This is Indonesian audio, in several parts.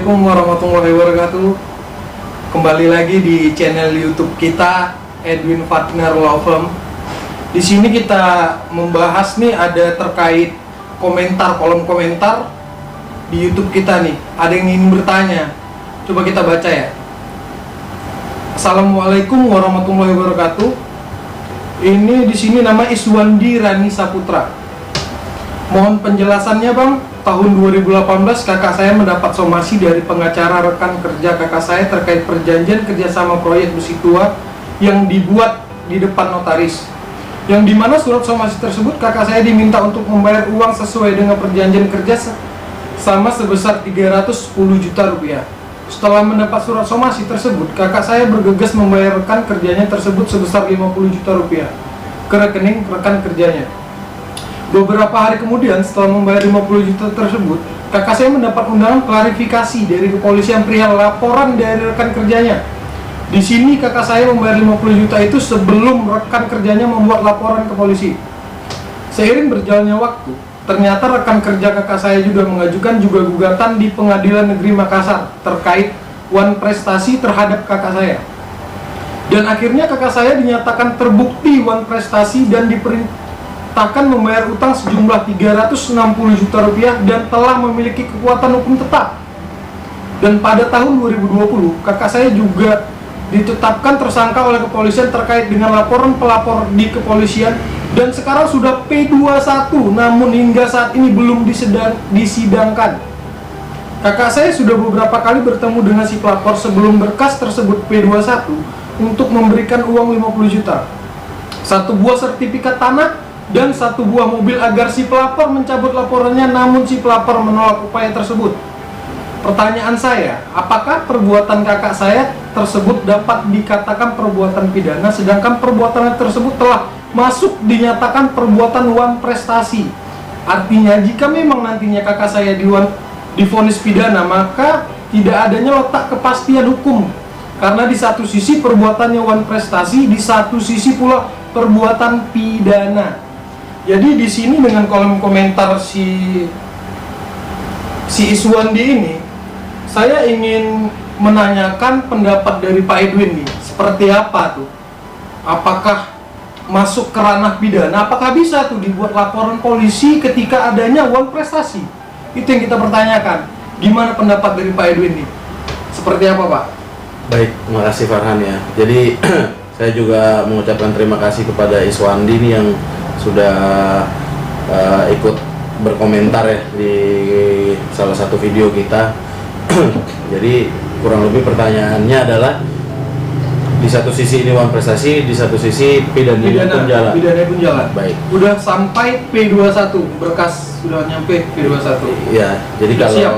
Assalamualaikum warahmatullahi wabarakatuh. Kembali lagi di channel YouTube kita, Edwin Fatner Law Firm. Di sini kita membahas nih ada terkait kolom komentar di YouTube kita nih. Ada yang ingin bertanya. Coba kita baca ya. Assalamualaikum warahmatullahi wabarakatuh. Ini di sini nama Iswandi Rani Saputra. Mohon penjelasannya, Bang. Tahun 2018 kakak saya mendapat somasi dari pengacara rekan kerja kakak saya terkait perjanjian kerjasama proyek besi tua yang dibuat di depan notaris, yang dimana surat somasi tersebut kakak saya diminta untuk membayar uang sesuai dengan perjanjian kerja sama sebesar 310 juta rupiah. Setelah mendapat surat somasi tersebut, kakak saya bergegas membayar rekan kerjanya tersebut sebesar 50 juta rupiah ke rekening rekan kerjanya. Beberapa hari kemudian, setelah membayar 50 juta tersebut, kakak saya mendapat undangan klarifikasi dari kepolisian perihal laporan dari rekan kerjanya. Di sini kakak saya membayar 50 juta itu sebelum rekan kerjanya membuat laporan ke polisi. Seiring berjalannya waktu, ternyata rekan kerja kakak saya juga mengajukan gugatan di Pengadilan Negeri Makassar terkait uang prestasi terhadap kakak saya. Dan akhirnya kakak saya dinyatakan terbukti uang prestasi dan diperintahkan membayar utang sejumlah 360 juta rupiah dan telah memiliki kekuatan hukum tetap. Dan pada tahun 2020, kakak saya juga ditetapkan tersangka oleh kepolisian terkait dengan laporan pelapor di kepolisian dan sekarang sudah P21, namun hingga saat ini belum disidangkan. Kakak saya sudah beberapa kali bertemu dengan si pelapor sebelum berkas tersebut P21 untuk memberikan uang 50 juta, satu buah sertifikat tanah, dan satu buah mobil agar si pelapor mencabut laporannya, namun si pelapor menolak upaya tersebut. Pertanyaan saya, apakah perbuatan kakak saya tersebut dapat dikatakan perbuatan pidana, sedangkan perbuatan tersebut telah masuk dinyatakan perbuatan uang prestasi? Artinya, jika memang nantinya kakak saya divonis pidana, maka tidak adanya letak kepastian hukum. Karena di satu sisi perbuatannya uang prestasi, di satu sisi pula perbuatan pidana. Jadi di sini dengan kolom komentar si Iswandi ini, saya ingin menanyakan pendapat dari Pak Edwin nih, seperti apa tuh? Apakah masuk ke ranah pidana? Apakah bisa tuh dibuat laporan polisi ketika adanya uang prestasi? Itu yang kita pertanyakan. Gimana pendapat dari Pak Edwin nih? Seperti apa, Pak? Baik, terima kasih Farhan ya. Jadi saya juga mengucapkan terima kasih kepada Iswandi nih yang sudah ikut berkomentar ya di salah satu video kita. Jadi kurang lebih pertanyaannya adalah di satu sisi ini uang prestasi, di satu sisi pidana pun jalan. Pidana pun jalan. Baik. Udah sampai P21, berkas sudah nyampe P21. Iya, jadi sudah kalau siap.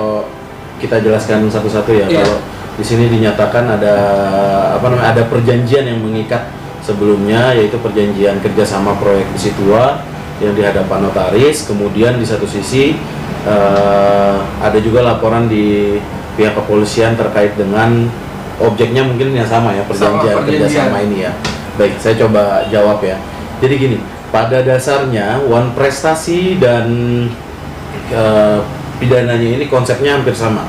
Kita jelaskan satu-satu ya. Iya. Kalau di sini dinyatakan ada ada perjanjian yang mengikat sebelumnya, yaitu perjanjian kerjasama proyek besi tua yang di hadapan notaris. Kemudian di satu sisi ada juga laporan di pihak kepolisian terkait dengan objeknya mungkin yang sama ya, perjanjian kerjasama ini ya. Baik, saya coba jawab ya. Jadi gini, pada dasarnya uang prestasi dan pidananya ini konsepnya hampir sama.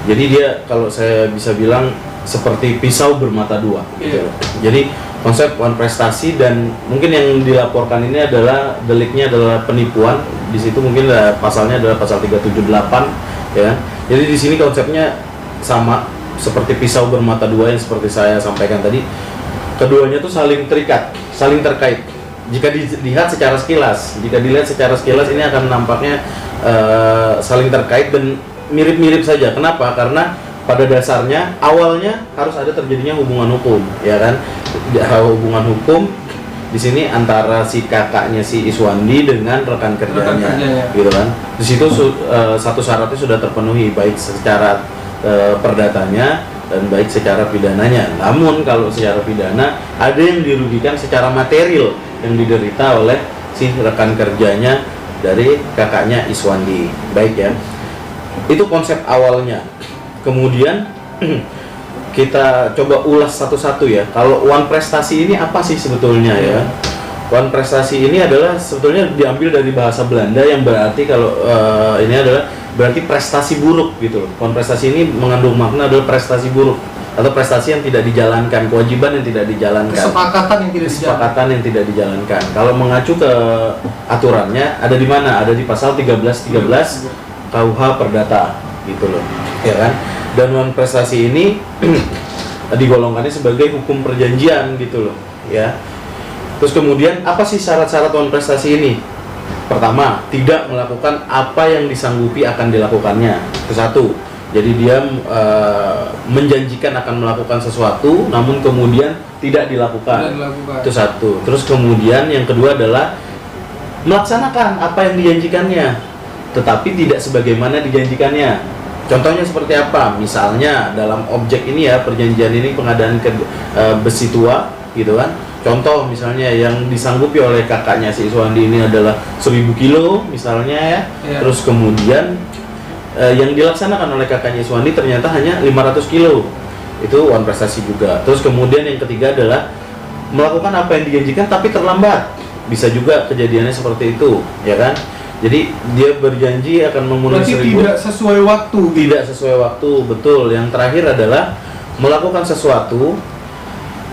Jadi dia, kalau saya bisa bilang, seperti pisau bermata dua gitu. Jadi konsep uang prestasi dan mungkin yang dilaporkan ini adalah deliknya adalah penipuan. Di situ mungkin pasalnya adalah pasal 378 ya. Jadi di sini konsepnya sama seperti pisau bermata dua yang seperti saya sampaikan tadi. Keduanya tuh saling terikat, saling terkait. Jika dilihat secara sekilas, ini akan nampaknya saling terkait dan mirip-mirip saja. Kenapa? Karena pada dasarnya awalnya harus ada terjadinya hubungan hukum, ya kan? Hubungan hukum di sini antara si kakaknya si Iswandi dengan rekan kerjanya, gitu kan? Di situ satu syaratnya sudah terpenuhi, baik secara perdatanya dan baik secara pidananya. Namun kalau secara pidana ada yang dirugikan secara material yang diderita oleh si rekan kerjanya dari kakaknya Iswandi, baik ya. Itu konsep awalnya. Kemudian kita coba ulas satu-satu ya. Kalau uang prestasi ini apa sih sebetulnya ya? Uang prestasi ini adalah sebetulnya diambil dari bahasa Belanda yang berarti kalau ini adalah berarti prestasi buruk gitu loh. Wan prestasi ini mengandung makna adalah prestasi buruk atau prestasi yang tidak dijalankan, kewajiban yang tidak dijalankan, kesepakatan yang tidak dijalankan. Kalau mengacu ke aturannya ada di mana? Ada di pasal 1313 KUH Perdata gitu loh, ya kan? Dan wan prestasi ini digolongkannya sebagai hukum perjanjian gitu loh, ya. Terus kemudian apa sih syarat-syarat wan prestasi ini? Pertama, tidak melakukan apa yang disanggupi akan dilakukannya. Itu satu. Jadi dia menjanjikan akan melakukan sesuatu, namun kemudian tidak dilakukan. Itu satu. Terus kemudian yang kedua adalah melaksanakan apa yang dijanjikannya, tetapi tidak sebagaimana dijanjikannya. Contohnya seperti apa? Misalnya dalam objek ini ya, perjanjian ini pengadaan besi tua, gitu kan? Contoh misalnya yang disanggupi oleh kakaknya si Iswandi ini adalah 1000 kilo misalnya ya. Terus kemudian yang dilaksanakan oleh kakaknya Iswandi ternyata hanya 500 kilo. Itu wan prestasi juga. Terus kemudian yang ketiga adalah melakukan apa yang dijanjikan tapi terlambat. Bisa juga kejadiannya seperti itu, ya kan? Jadi dia berjanji akan memenuhi 1000. Tidak sesuai waktu. Tidak sesuai waktu, betul. Yang terakhir adalah melakukan sesuatu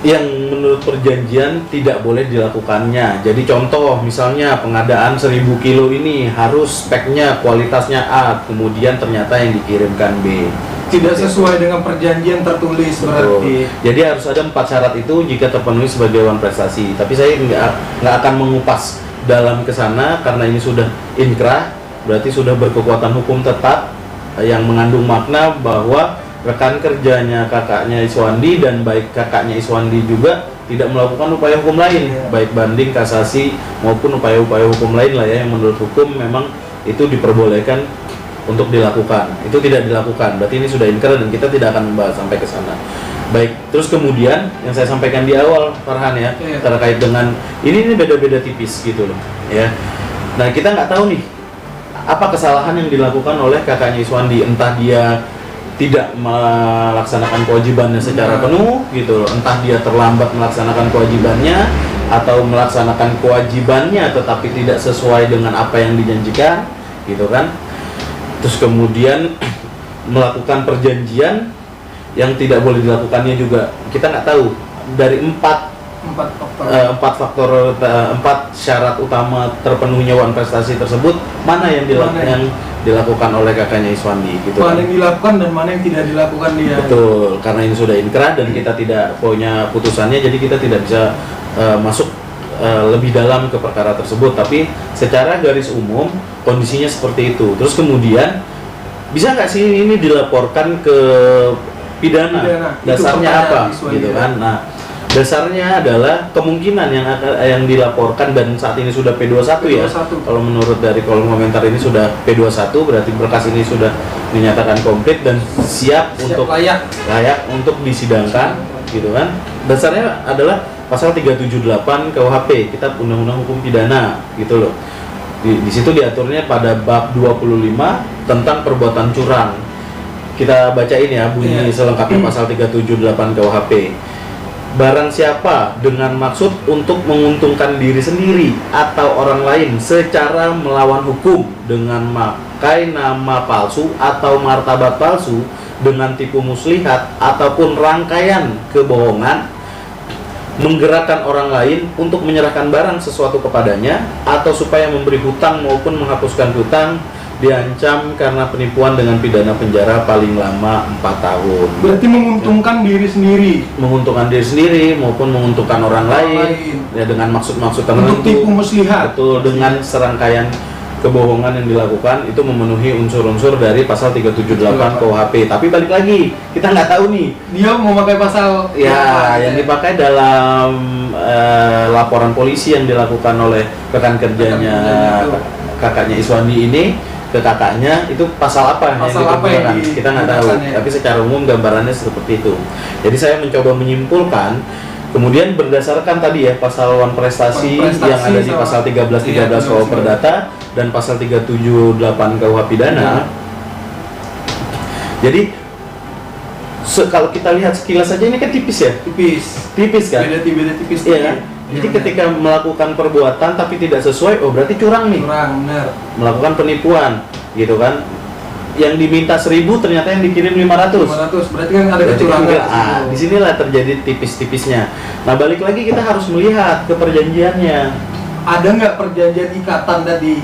yang menurut perjanjian tidak boleh dilakukannya. Jadi contoh misalnya pengadaan 1000 kilo ini harus speknya kualitasnya A, kemudian ternyata yang dikirimkan B. Tidak sesuai dengan perjanjian tertulis. Betul. Berarti. Jadi harus ada 4 syarat itu jika terpenuhi sebagai wan prestasi. Tapi saya nggak akan mengupas dalam kesana karena ini sudah inkrah, berarti sudah berkekuatan hukum tetap yang mengandung makna bahwa rekan kerjanya kakaknya Iswandi dan baik kakaknya Iswandi juga tidak melakukan upaya hukum lain, baik banding, kasasi maupun upaya-upaya hukum lain lah ya yang menurut hukum memang itu diperbolehkan untuk dilakukan. Itu tidak dilakukan, berarti ini sudah inkrah dan kita tidak akan membahas sampai ke sana. Baik, terus kemudian yang saya sampaikan di awal Farhan ya, terkait dengan ini beda-beda tipis gitu loh ya. Nah kita nggak tahu nih apa kesalahan yang dilakukan oleh kakaknya Iswandi, entah dia tidak melaksanakan kewajibannya secara penuh gitu loh, entah dia terlambat melaksanakan kewajibannya atau melaksanakan kewajibannya tetapi tidak sesuai dengan apa yang dijanjikan gitu kan. Terus kemudian melakukan perjanjian yang tidak boleh dilakukannya juga, kita nggak tahu. Dari empat syarat utama terpenuhnya wan prestasi tersebut mana yang dilakukan oleh kakaknya Iswandi gitu. Mana yang dilakukan dan mana yang tidak dilakukan dia. Betul, karena ini sudah inkrah dan kita tidak punya putusannya, jadi kita tidak bisa masuk lebih dalam ke perkara tersebut. Tapi secara garis umum kondisinya seperti itu. Terus kemudian bisa nggak sih ini dilaporkan ke pidana? Dasarnya apa gitu kan? Nah, dasarnya adalah kemungkinan yang dilaporkan dan saat ini sudah P21 ya. Kalau menurut dari kolom komentar ini sudah P21, berarti berkas ini sudah dinyatakan komplit dan siap untuk layak untuk disidangkan gitu kan. Dasarnya adalah pasal 378 KUHP, Kitab Undang-Undang Hukum Pidana gitu loh. Di situ diaturnya pada bab 25 tentang perbuatan curang. Kita bacain ya bunyi selengkapnya pasal 378 KUHP. Barang siapa dengan maksud untuk menguntungkan diri sendiri atau orang lain secara melawan hukum dengan memakai nama palsu atau martabat palsu dengan tipu muslihat ataupun rangkaian kebohongan, menggerakkan orang lain untuk menyerahkan barang sesuatu kepadanya atau supaya memberi hutang maupun menghapuskan hutang, diancam karena penipuan dengan pidana penjara paling lama 4 tahun. Berarti menguntungkan diri sendiri. Menguntungkan diri sendiri maupun menguntungkan orang lain ya dengan maksud-maksud tertentu. Untuk tipu muslihat. Betul, dengan serangkaian kebohongan yang dilakukan itu memenuhi unsur-unsur dari pasal 378 KUHP. Tapi balik lagi, kita nggak tahu nih. Dia mau pakai pasal yang dipakai dalam laporan polisi yang dilakukan oleh rekan kerjanya kakaknya Iswandi ini ke kakaknya itu pasal apa yang kita nggak tahu, tapi secara umum gambarannya seperti itu. Jadi saya mencoba menyimpulkan, kemudian berdasarkan tadi ya pasal wan prestasi yang ada di pasal 1313 KUH Perdata dan pasal 378 KUH Pidana. Jadi kalau kita lihat sekilas saja ini kan tipis ya, tipis kan, beda tipis iya kan. Jadi ketika melakukan perbuatan tapi tidak sesuai, oh berarti curang nih. Curang, benar. Melakukan penipuan, gitu kan. yang diminta 1.000 ternyata yang dikirim 500. 500 berarti kan ada Berarti kan kecurangan. enggak, disinilah terjadi tipis-tipisnya. Nah balik lagi kita harus melihat ke perjanjiannya. Ada nggak perjanjian ikatan tadi?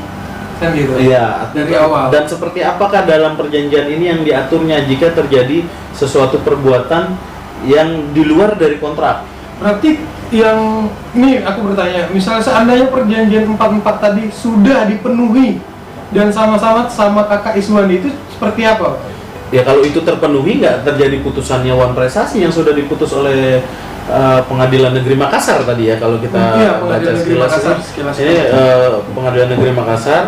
Kan gitu. Iya, Dari awal. dan seperti apakah dalam perjanjian ini yang diaturnya jika terjadi sesuatu perbuatan yang di luar dari kontrak? Berarti yang ini aku bertanya, misalnya seandainya perjanjian 44 tadi sudah dipenuhi dan sama-sama sama kakak Iswandi itu seperti apa? Ya kalau itu terpenuhi nggak terjadi putusannya Wan Prestasi yang sudah diputus oleh Pengadilan Negeri Makassar tadi ya, kalau kita Iya, baca Pengadilan Negeri sekilas Makassar, ini. sekilas. Ini Pengadilan Negeri Makassar,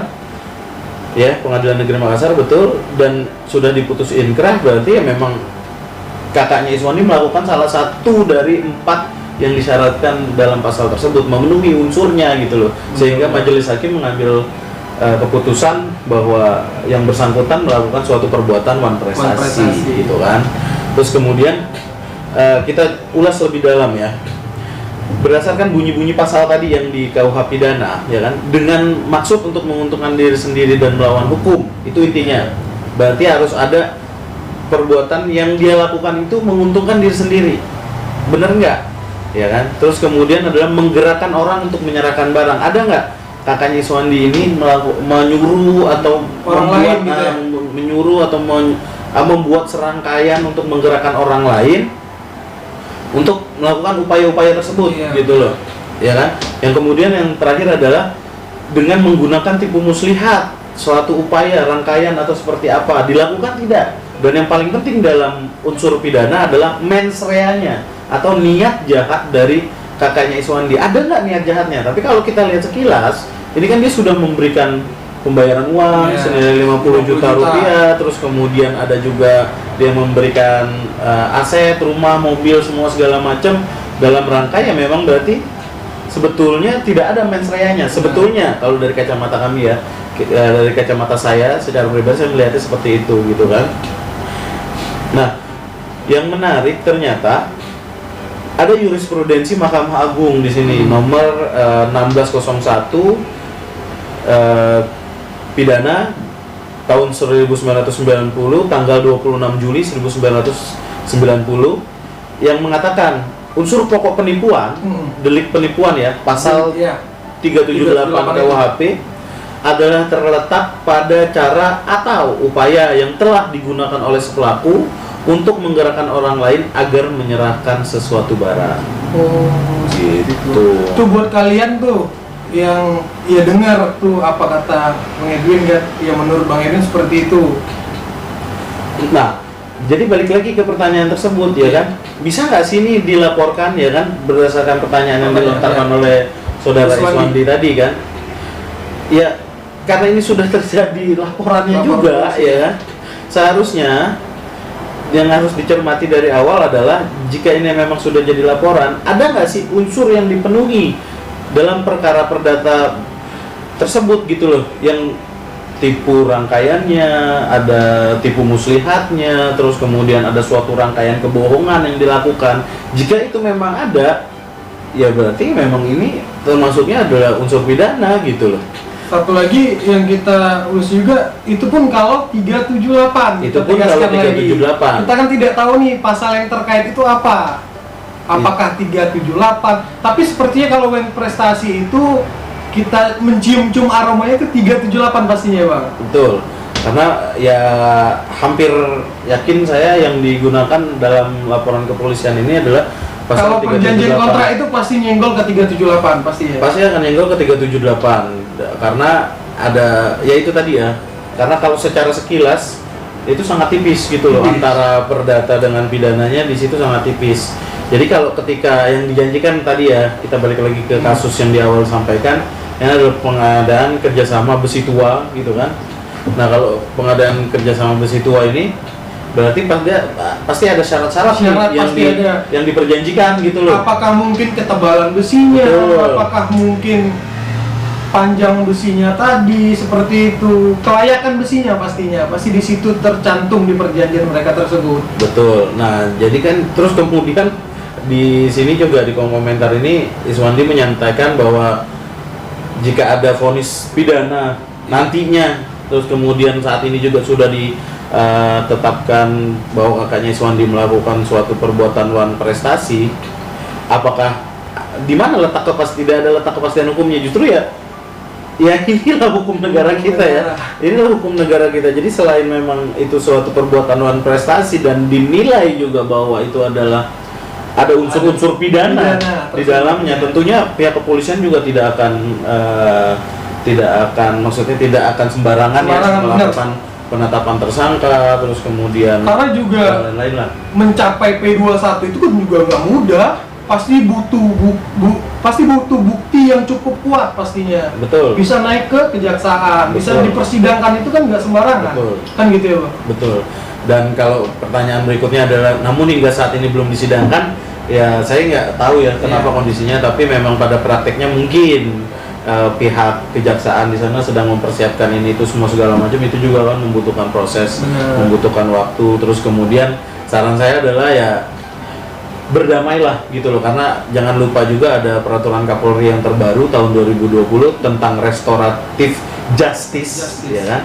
ya Pengadilan Negeri Makassar betul, dan sudah diputus inkrah, berarti ya memang kakaknya Iswandi melakukan salah satu dari 4 yang disyaratkan dalam pasal tersebut, memenuhi unsurnya gitu loh, sehingga majelis hakim mengambil keputusan bahwa yang bersangkutan melakukan suatu perbuatan wan prestasi gitu kan. Terus kemudian kita ulas lebih dalam ya, berdasarkan bunyi-bunyi pasal tadi yang di KUH pidana ya kan, dengan maksud untuk menguntungkan diri sendiri dan melawan hukum, itu intinya. Berarti harus ada perbuatan yang dia lakukan itu menguntungkan diri sendiri, bener nggak ya kan? Terus kemudian adalah menggerakkan orang untuk menyerahkan barang. Ada nggak kakaknya Iswandi ini menyuruh atau Orang membuat, lain gitu ya? menyuruh atau membuat serangkaian untuk menggerakkan orang lain untuk melakukan upaya-upaya tersebut, Iya. gitu loh, ya kan? Yang kemudian yang terakhir adalah dengan menggunakan tipu muslihat, suatu upaya, rangkaian atau seperti apa dilakukan tidak. Dan yang paling penting dalam unsur pidana adalah mens reanya atau niat jahat dari kakaknya Iswandi. Ada nggak niat jahatnya? Tapi kalau kita lihat sekilas, ini kan dia sudah memberikan pembayaran uang senilai 50 juta rupiah, terus kemudian ada juga dia memberikan aset, rumah, mobil, semua segala macam dalam rangka ya memang berarti sebetulnya tidak ada mens reanya. Sebetulnya kalau dari kacamata kami ya, dari kacamata saya secara pribadi saya melihatnya seperti itu gitu kan. Nah, yang menarik ternyata ada jurisprudensi Mahkamah Agung di sini nomor 1601 pidana tahun 1990 tanggal 26 Juli 1990 yang mengatakan unsur pokok penipuan, delik penipuan ya, pasal 378 KUHP adalah terletak pada cara atau upaya yang telah digunakan oleh si pelaku untuk menggerakkan orang lain agar menyerahkan sesuatu barang. Oh, Gitu. Itu buat kalian tuh yang ya dengar tuh apa kata Bang Edwin kan, ya menurut Bang Edwin seperti itu. Nah, jadi balik lagi ke pertanyaan tersebut ya kan, bisa nggak sih ini dilaporkan ya kan, berdasarkan pertanyaan yang dilontarkan oleh saudara Iswandi tadi kan? Ya, karena ini sudah terjadi laporannya juga ya kan, seharusnya yang harus dicermati dari awal adalah jika ini memang sudah jadi laporan, ada nggak sih unsur yang dipenuhi dalam perkara perdata tersebut gitu loh, yang tipu rangkaiannya, ada tipu muslihatnya, terus kemudian ada suatu rangkaian kebohongan yang dilakukan. Jika itu memang ada, ya berarti memang ini termasuknya adalah unsur pidana gitu loh. Satu lagi yang kita urus juga, itu pun kalau 378. Itu pun kalau 378. Kita kan tidak tahu nih pasal yang terkait itu apa. Apakah 378? Tapi sepertinya kalau wan prestasi itu kita mencium-cium aromanya itu 378 pastinya, Bang. Betul. Karena ya hampir yakin saya yang digunakan dalam laporan kepolisian ini adalah pasal kalau perjanjian kontrak itu pasti nyenggol ke 378 pasti ya. Pasti akan nyenggol ke 378 karena ada ya itu tadi ya. Karena kalau secara sekilas itu sangat tipis gitu loh, antara perdata dengan pidananya di situ sangat tipis. Jadi kalau ketika yang dijanjikan tadi ya, kita balik lagi ke kasus yang di awal sampaikan, yang adalah pengadaan kerjasama besi tua gitu kan. Nah kalau pengadaan kerjasama besi tua ini berarti pasti ada syarat-syarat yang diperjanjikan gitu loh. Apakah mungkin ketebalan besinya, Betul. apakah mungkin panjang besinya tadi seperti itu, kelayakan besinya pastinya pasti di situ tercantum di perjanjian mereka tersebut. Betul. Nah jadi kan terus kemudian di sini juga di kolom komentar ini Iswandi menyampaikan bahwa jika ada vonis pidana nantinya terus kemudian saat ini juga sudah ditetapkan bahwa kakaknya Iswandi melakukan suatu perbuatan wan prestasi, apakah di mana letak tidak ada letak kepastian hukumnya? Justru ya inilah hukum negara kita ya. Inilah hukum negara kita. Jadi selain memang itu suatu perbuatan wan prestasi dan dinilai juga bahwa itu adalah ada unsur-unsur pidana di dalamnya, tentunya pihak kepolisian juga tidak akan maksudnya tidak akan sembarangan ya melakukan penetapan tersangka, terus kemudian karena juga lain-lain lah. Mencapai P21 itu kan juga nggak mudah, pasti butuh bukti yang cukup kuat pastinya. Betul. Bisa naik ke kejaksaan, bisa dipersidangkan, itu kan nggak sembarangan. Betul. Kan gitu ya, Bang? Betul. Dan kalau pertanyaan berikutnya adalah, namun hingga saat ini belum disidangkan, ya saya nggak tahu ya kenapa kondisinya, tapi memang pada prakteknya mungkin pihak kejaksaan di sana sedang mempersiapkan ini itu semua segala macam, itu juga kan membutuhkan proses, membutuhkan waktu. Terus kemudian saran saya adalah ya berdamailah gitu loh, karena jangan lupa juga ada peraturan Kapolri yang terbaru tahun 2020 tentang restoratif justice. Ya kan?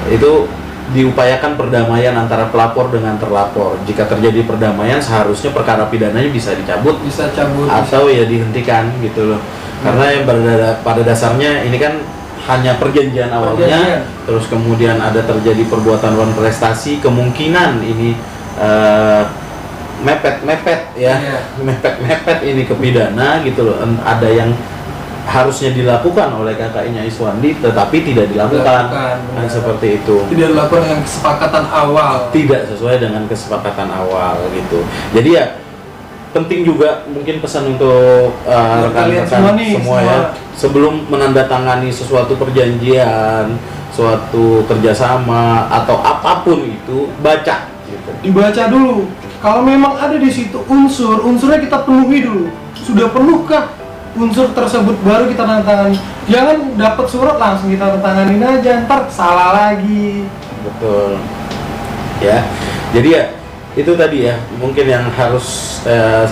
Itu diupayakan perdamaian antara pelapor dengan terlapor. Jika terjadi perdamaian, seharusnya perkara pidananya bisa dicabut, atau ya dihentikan gitu loh. Karena yang pada dasarnya ini kan hanya perjanjian awalnya, terus kemudian ada terjadi perbuatan wan prestasi, kemungkinan ini mepet ini ke pidana gitu loh. Ada yang harusnya dilakukan oleh kakaknya Iswandi tetapi tidak dilakukan. Kan seperti itu. Tidak dilakukan dengan kesepakatan awal. Tidak sesuai dengan kesepakatan awal gitu. Jadi ya penting juga mungkin pesan untuk rekan-rekan semua ya, sebelum menandatangani sesuatu perjanjian, suatu kerjasama atau apapun itu, baca gitu. Dibaca dulu. Kalau memang ada di situ unsurnya kita penuhi dulu. Sudah penuhkah unsur tersebut, baru kita tandatangani. Jangan dapat surat langsung kita tandatanganin aja, ntar salah lagi. Betul. Ya. Jadi ya itu tadi ya, mungkin yang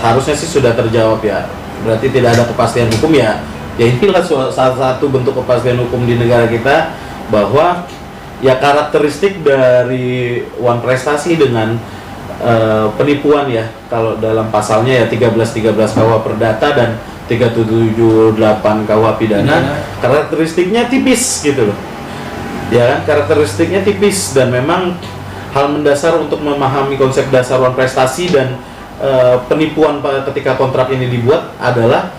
harusnya sih sudah terjawab ya. Berarti tidak ada kepastian hukum ya. Ya inilah salah satu bentuk kepastian hukum di negara kita, bahwa ya karakteristik dari wan prestasi dengan penipuan ya, kalau dalam pasalnya ya 1313 KUH Perdata dan 378 KUH Pidana, karakteristiknya tipis gitu loh. Ya kan, karakteristiknya tipis, dan memang hal mendasar untuk memahami konsep dasar wan prestasi dan penipuan ketika kontrak ini dibuat adalah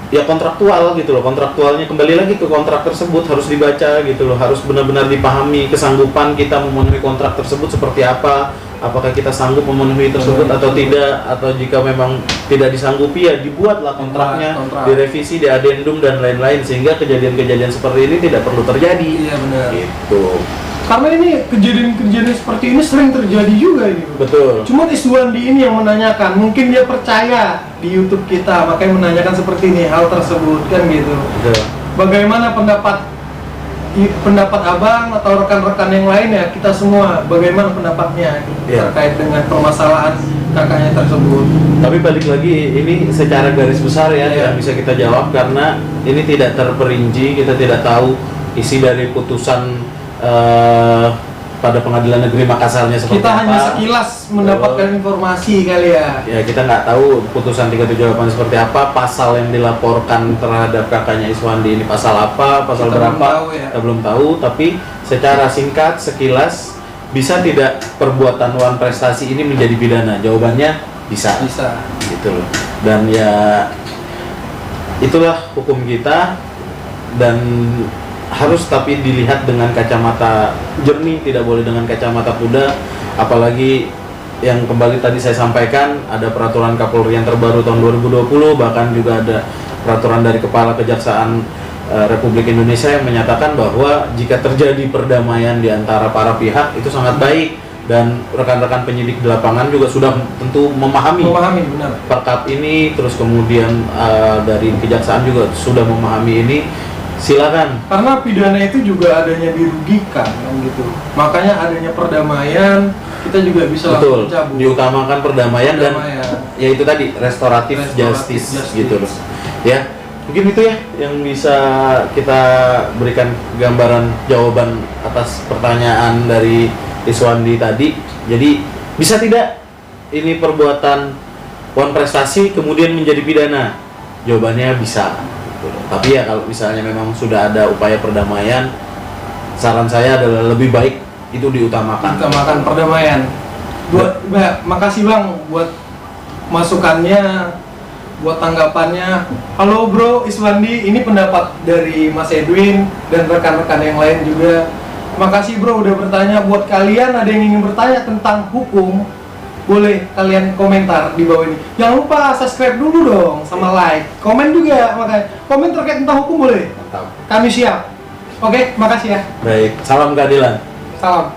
ya kontraktual gitu loh. Kontraktualnya, kembali lagi ke kontrak tersebut harus dibaca gitu loh, harus benar-benar dipahami kesanggupan kita memenuhi kontrak tersebut seperti apa, apakah kita sanggup memenuhi tersebut atau tidak, atau jika memang tidak disanggupi ya dibuatlah kontraknya, direvisi, diadendum dan lain-lain, sehingga kejadian-kejadian seperti ini tidak perlu terjadi. Iya benar. Gitu. Karena ini kejadian-kejadian seperti ini sering terjadi juga ini. Betul. Cuma Iswandi ini yang menanyakan, mungkin dia percaya di YouTube kita, makanya menanyakan seperti ini, hal tersebut kan gitu. Betul. Bagaimana pendapat abang atau rekan-rekan yang lain ya, kita semua bagaimana pendapatnya terkait dengan permasalahan kakaknya tersebut. Tapi balik lagi, ini secara garis besar ya yang bisa kita jawab, karena ini tidak terperinci, kita tidak tahu isi dari putusan pada Pengadilan Negeri Makassarnya seperti kita apa. Hanya sekilas mendapatkan informasi kali ya. Ya kita nggak tahu putusan 378 seperti apa, pasal yang dilaporkan terhadap kakaknya Iswandi ini pasal apa, pasal kita berapa, kita belum tahu. Tapi secara singkat, sekilas, bisa tidak perbuatan wan prestasi ini menjadi pidana? Jawabannya bisa. Bisa. Gitu loh. Dan ya itulah hukum kita, dan harus tapi dilihat dengan kacamata jernih, tidak boleh dengan kacamata kuda. Apalagi yang kembali tadi saya sampaikan, ada peraturan Kapolri yang terbaru tahun 2020, bahkan juga ada peraturan dari Kepala Kejaksaan Republik Indonesia yang menyatakan bahwa jika terjadi perdamaian di antara para pihak itu sangat baik, dan rekan-rekan penyidik di lapangan juga sudah tentu memahami benar. perkap ini, terus kemudian dari kejaksaan juga sudah memahami ini. Silakan. Karena pidana itu juga adanya dirugikan kan gitu. Makanya adanya perdamaian, kita juga bisa betul cabut. Diutamakan perdamaian dan ya itu tadi restoratif justice gitu loh. Ya, Mungkin itu ya yang bisa kita berikan gambaran jawaban atas pertanyaan dari Iswandi tadi. Jadi bisa tidak ini perbuatan Wan Prestasi kemudian menjadi pidana? Jawabannya bisa. Tapi ya kalau misalnya memang sudah ada upaya perdamaian, saran saya adalah lebih baik itu diutamakan. Utamakan perdamaian. Makasih Bang buat masukannya, buat tanggapannya. Halo Bro Iswandi, ini pendapat dari Mas Edwin dan rekan-rekan yang lain juga. Makasih Bro udah bertanya. Buat kalian ada yang ingin bertanya tentang hukum, boleh kalian komentar di bawah ini. Jangan lupa subscribe dulu dong, sama like, komen juga. Makanya komen terkait tentang hukum boleh. Mantap. Kami siap. Oke, makasih ya. Baik, salam keadilan. Salam.